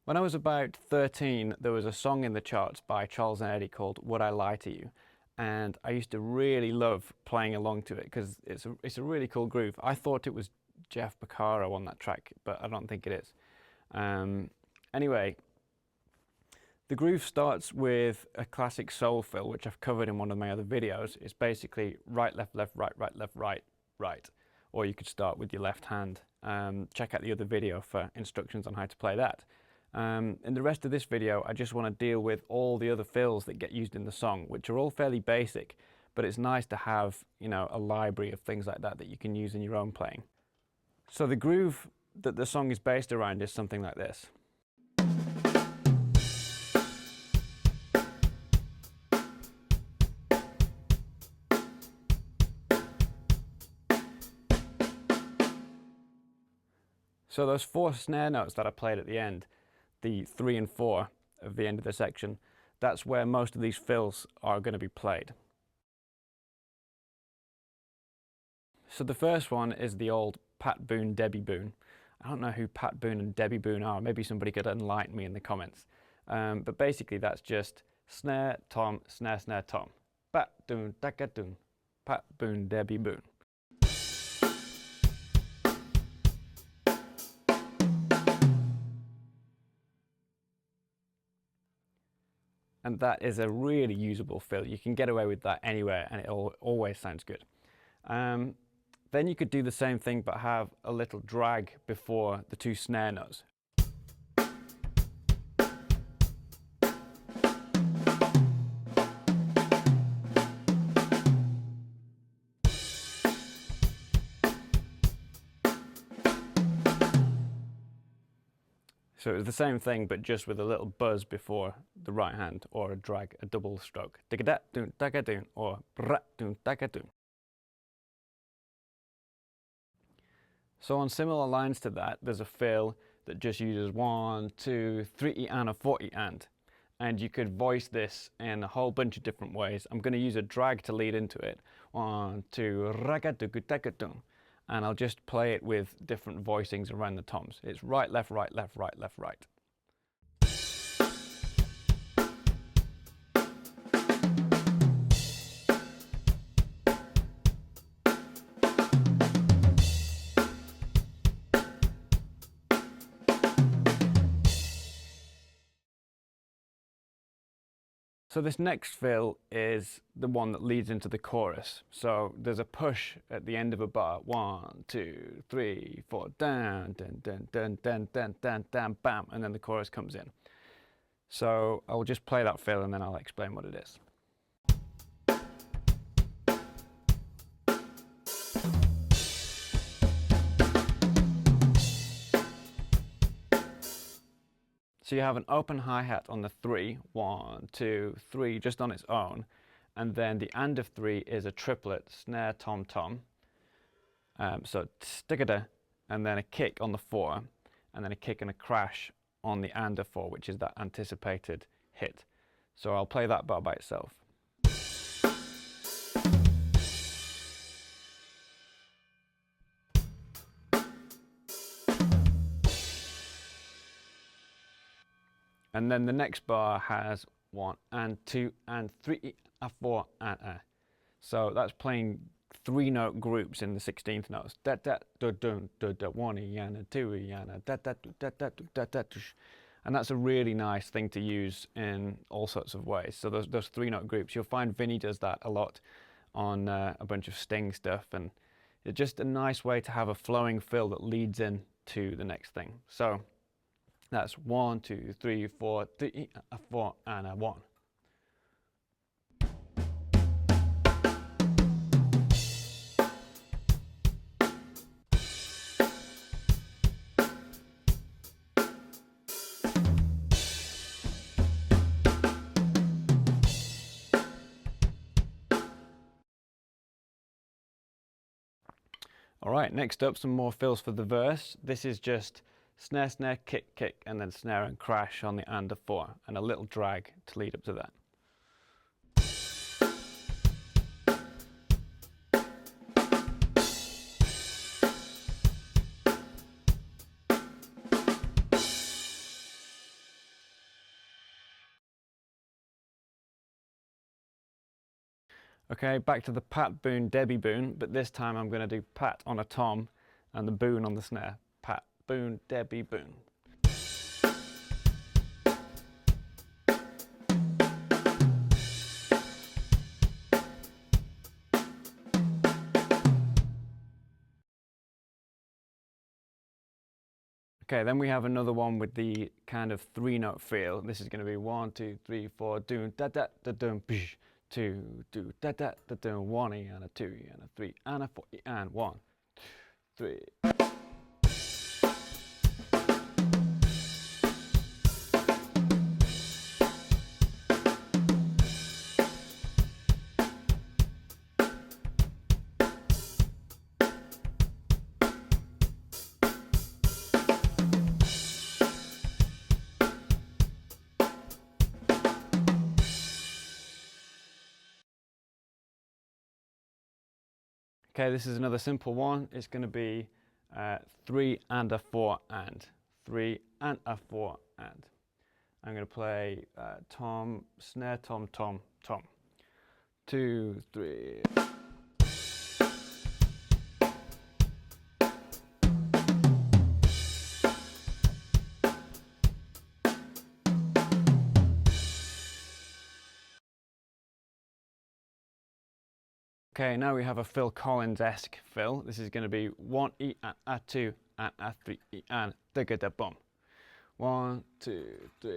When I was about 13, there was a song in the charts by Charles and Eddie called Would I Lie to You? And I used to really love playing along to it because it's a really cool groove. I thought it was Jeff Porcaro on that track, but I don't think it is. Anyway, the groove starts with a classic soul fill, which I've covered in one of my other videos. It's basically right, left, left, right, right, left, right, right. Or you could start with your left hand. Check out the other video for instructions on how to play that. In the rest of this video, I just want to deal with all the other fills that get used in the song, which are all fairly basic, but it's nice to have, you know, a library of things like that that you can use in your own playing. So the groove that the song is based around is something like this. So those 4 snare notes that I played at the end, the 3 and 4 of the end of the section, that's where most of these fills are going to be played. So the first one is the old Pat Boone, Debbie Boone. I don't know who Pat Boone and Debbie Boone are. Maybe somebody could enlighten me in the comments. But basically that's just snare, tom, snare, snare, tom. Pat Boone, Taka Boone, Pat Boone, Debbie Boone. And that is a really usable fill. You can get away with that anywhere and it always sounds good. Then you could do the same thing but have a little drag before the 2 snare notes. So it was the same thing, but just with a little buzz before the right hand, or a drag, a double stroke. Digga-dat-doon, taka-doon, or brat-doon, taka-doon. So on similar lines to that, there's a fill that just uses 1, 2, 3 and a 4 and you could voice this in a whole bunch of different ways. I'm going to use a drag to lead into it. 1, 2, raga-dugu-taka-doon. And I'll just play it with different voicings around the toms. It's right, left, right, left, right, left, right. So this next fill is the one that leads into the chorus. So there's a push at the end of a bar. 1, 2, 3, 4, down, dun, dun, dun, dun, dun, dun, dun, bam, and then the chorus comes in. So I'll just play that fill and then I'll explain what it is. So you have an open hi-hat on the 3, 1, 2, 3, just on its own, and then the and of 3 is a triplet, snare, tom, tom. So stickada, and then a kick on the 4, and then a kick and a crash on the and of 4, which is that anticipated hit. So I'll play that bar by itself. And then the next bar has 1 and 2 and 3 and 4 and a. So that's playing 3-note groups in the 16th notes. Da da da dun da da 1 and a 2 and a da da da da da da. And that's a really nice thing to use in all sorts of ways. So those 3-note groups, you'll find Vinny does that a lot on a bunch of Sting stuff, and it's just a nice way to have a flowing fill that leads in to the next thing. So that's 1, 2, 3, 4, 3, 4 and a 1. All right, next up, some more fills for the verse. This is just snare, snare, kick, kick, and then snare and crash on the and of 4, and a little drag to lead up to that. Okay, back to the Pat Boone, Debbie Boone, but this time I'm going to do Pat on a tom and the Boone on the snare. Pat, Boone, Debbie, Boone. Okay, then we have another one with the kind of 3-note feel. This is going to be 1, 2, 3, 4, doon da da da doon, 2, do da da da doon, 1 E and a 2 E and a 3 and a 4 E and 1, 3. Okay, this is another simple one. It's going to be 3 and a 4 and 3 and a 4 and. I'm going to play tom, snare, tom, tom, tom. 2, 3. Okay, now we have a Phil Collins-esque fill. This is going to be 1 E and a 2 and a 3 E and da ga da bum. 1, 2, 3.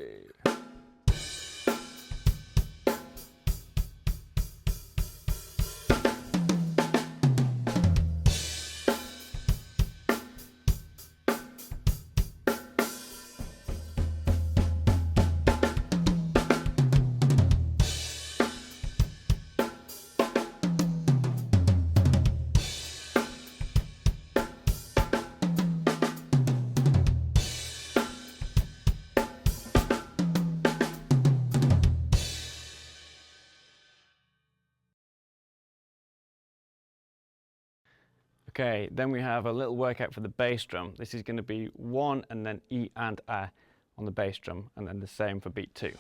Okay, then we have a little workout for the bass drum. This is going to be 1 and then E and A on the bass drum, and then the same for beat 2.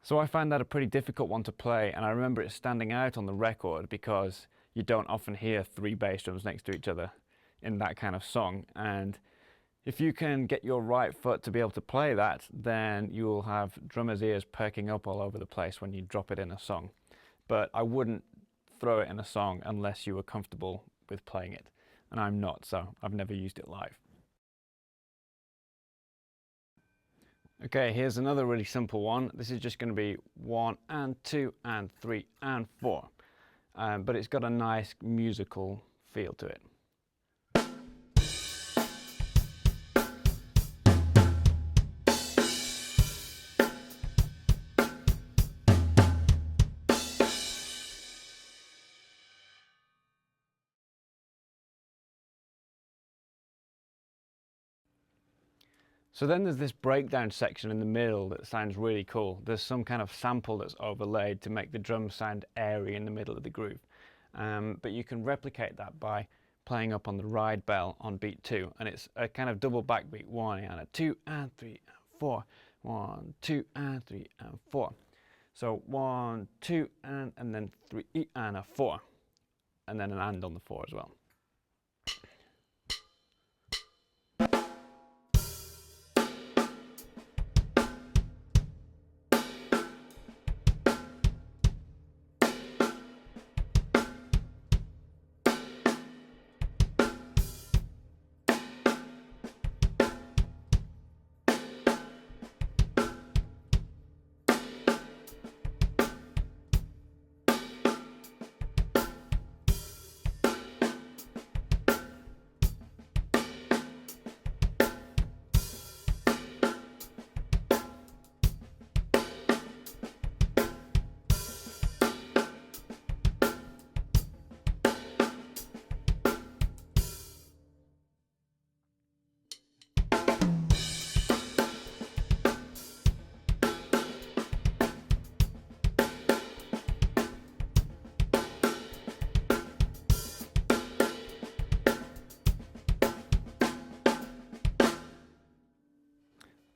So I find that a pretty difficult one to play, and I remember it standing out on the record because you don't often hear 3 bass drums next to each other in that kind of song. And if you can get your right foot to be able to play that, then you'll have drummers' ears perking up all over the place when you drop it in a song. But I wouldn't throw it in a song unless you were comfortable with playing it. And I'm not, so I've never used it live. Okay, here's another really simple one. This is just going to be 1 and 2 and 3 and 4. But it's got a nice musical feel to it. So then there's this breakdown section in the middle that sounds really cool. There's some kind of sample that's overlaid to make the drums sound airy in the middle of the groove. But you can replicate that by playing up on the ride bell on beat 2. And it's a kind of double backbeat, 1 and a 2 and 3 and 4. 1, 2 and 3 and 4. So 1, 2 and then 3 and a 4. And then an and on the 4 as well.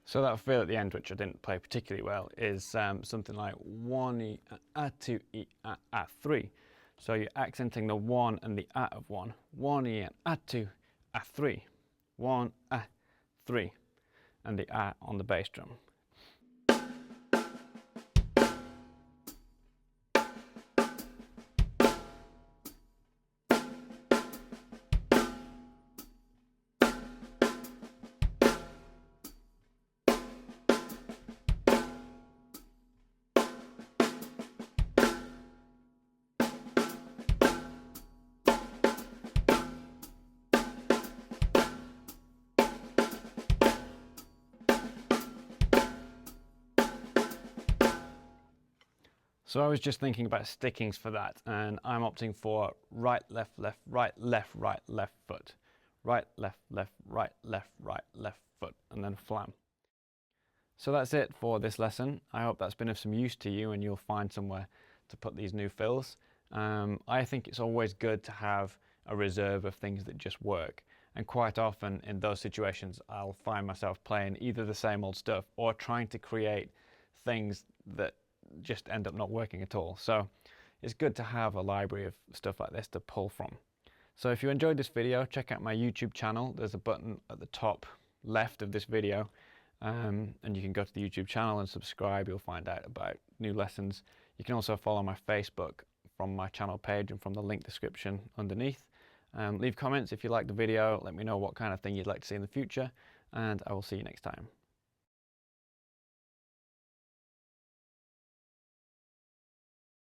So that feel at the end, which I didn't play particularly well, is something like 1 E, A, 2 E, A, 3. So you're accenting the 1 and the A of 1. 1 E, A, 2, A, 3. 1, A, 3. And the A on the bass drum. So I was just thinking about stickings for that, and I'm opting for right, left, left, right, left, right, left foot. Right, left, left, right, left, right, left foot, and then flam. So that's it for this lesson. I hope that's been of some use to you and you'll find somewhere to put these new fills. I think it's always good to have a reserve of things that just work. And quite often in those situations, I'll find myself playing either the same old stuff or trying to create things that just end up not working at all. So it's good to have a library of stuff like this to pull from. So if you enjoyed this video, check out my YouTube channel. There's a button at the top left of this video, and you can go to the YouTube channel and subscribe. You'll find out about new lessons. You can also follow my Facebook from my channel page and from the link description underneath. Leave comments if you like the video. Let me know what kind of thing you'd like to see in the future, and I will see you next time.